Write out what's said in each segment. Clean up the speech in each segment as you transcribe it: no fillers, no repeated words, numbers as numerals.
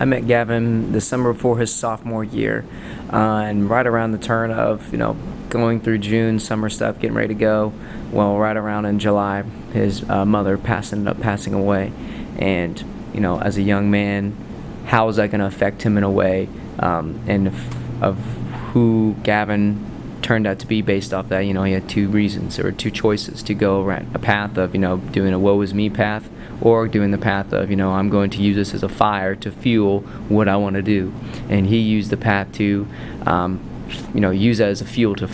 I met Gavin the summer before his sophomore year, and right around the turn of going through June, summer stuff, getting ready to go. Well, right around in July, his mother ended up passing away, and as a young man, how is that going to affect him in a way, of who Gavin turned out to be based off that. He had two reasons or two choices to go around a path of doing a woe is me path, or doing the path of I'm going to use this as a fire to fuel what I want to do. And he used the path to use that as a fuel to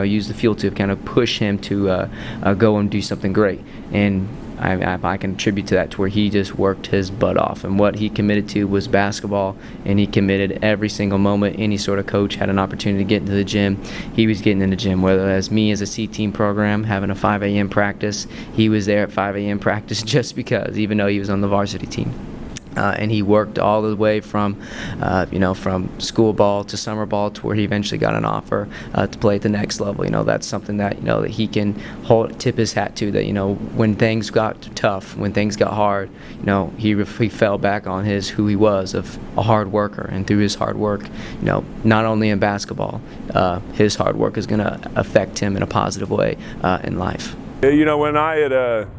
use the fuel to kind of push him to go and do something great. And I can attribute to that, to where he just worked his butt off, and what he committed to was basketball, and he committed every single moment any sort of coach had an opportunity to get into the gym. He was getting in the gym, whether as me as a C-team program having a 5 a.m. practice, he was there at 5 a.m. practice just because, even though he was on the varsity team. And he worked all the way from school ball to summer ball, to where he eventually got an offer to play at the next level. That's something that that he can tip his hat to. That when things got tough, when things got hard, he fell back on who he was, of a hard worker. And through his hard work, not only in basketball, his hard work is going to affect him in a positive way in life. When I had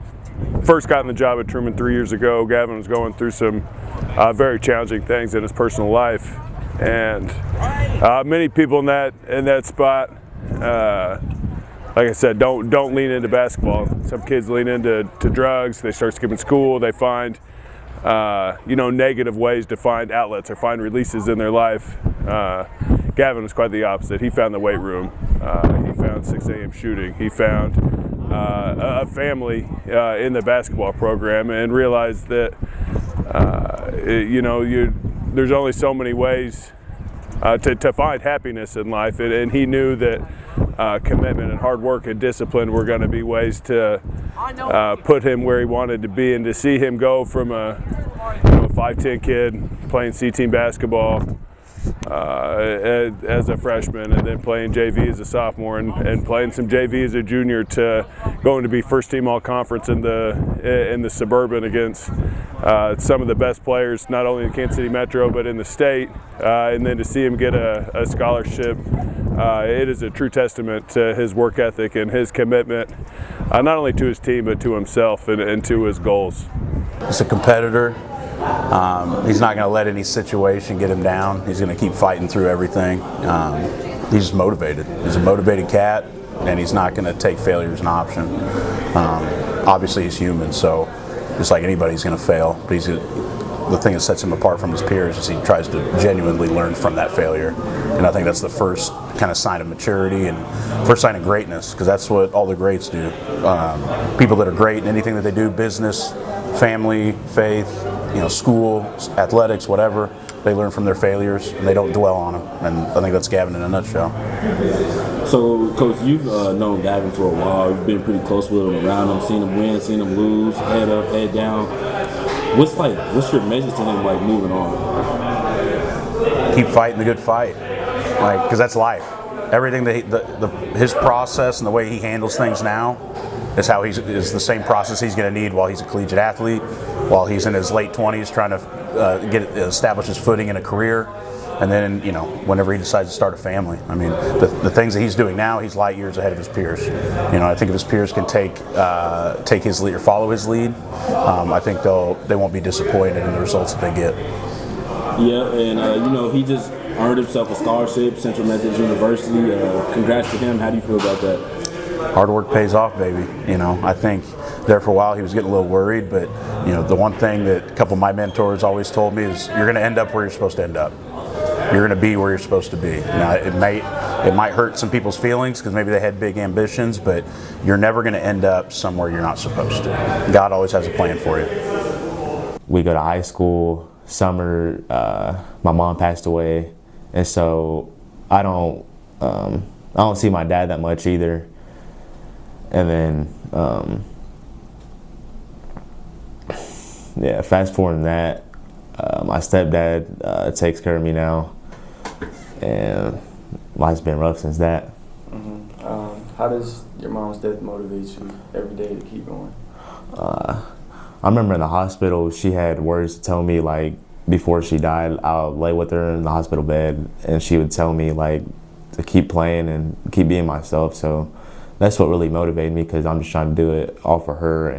first got in the job at Truman 3 years ago, Gavin was going through some very challenging things in his personal life, and many people in that spot, like I said, don't lean into basketball. Some kids lean into drugs. They start skipping school. They find negative ways to find outlets or find releases in their life. Gavin was quite the opposite. He found the weight room. He found 6 a.m. shooting. He found a family in the basketball program, and realized that there's only so many ways to find happiness in life, and he knew that commitment and hard work and discipline were going to be ways to put him where he wanted to be. And to see him go from a 5'10" kid playing C-team basketball as a freshman, and then playing JV as a sophomore, and playing some JV as a junior, to going to be first team all conference in the Suburban against some of the best players, not only in Kansas City Metro but in the state, and then to see him get a scholarship. It is a true testament to his work ethic and his commitment, not only to his team but to himself and to his goals. He's a competitor. He's not going to let any situation get him down. He's going to keep fighting through everything. He's just motivated. He's a motivated cat, and he's not going to take failure as an option. Obviously, he's human, so just like anybody, he's going to fail. But the thing that sets him apart from his peers is he tries to genuinely learn from that failure. And I think that's the first kind of sign of maturity and first sign of greatness, because that's what all the greats do. People that are great in anything that they do, business, family, faith, school, athletics, whatever, they learn from their failures and they don't dwell on them. And I think that's Gavin in a nutshell. So, Coach, you've known Gavin for a while. You've been pretty close with him, around him, seen him win, seen him lose, head up, head down. What's your message to him, moving on? Keep fighting the good fight, because that's life. Everything that his process and the way he handles things now is is the same process he's going to need while he's a collegiate athlete, while he's in his late 20s trying to establish his footing in a career, and then whenever he decides to start a family. I mean, the things that he's doing now, he's light years ahead of his peers. I think if his peers can take his lead or follow his lead, I think they won't be disappointed in the results that they get. Yeah, and he just earned himself a scholarship, Central Methodist University. Congrats to him. How do you feel about that? Hard work pays off, baby. I think there for a while he was getting a little worried, but the one thing that a couple of my mentors always told me is you're going to end up where you're supposed to end up. You're going to be where you're supposed to be. Now it might hurt some people's feelings because maybe they had big ambitions, but you're never going to end up somewhere you're not supposed to. God always has a plan for you. We go to high school, summer, my mom passed away, and so I don't see my dad that much either. And then, fast forward to that, my stepdad takes care of me now, and life's been rough since that. Mm-hmm. How does your mom's death motivate you every day to keep going? I remember in the hospital, she had words to tell me before she died, I'll lay with her in the hospital bed, and she would tell me like to keep playing and keep being myself. So that's what really motivated me, because I'm just trying to do it all for her.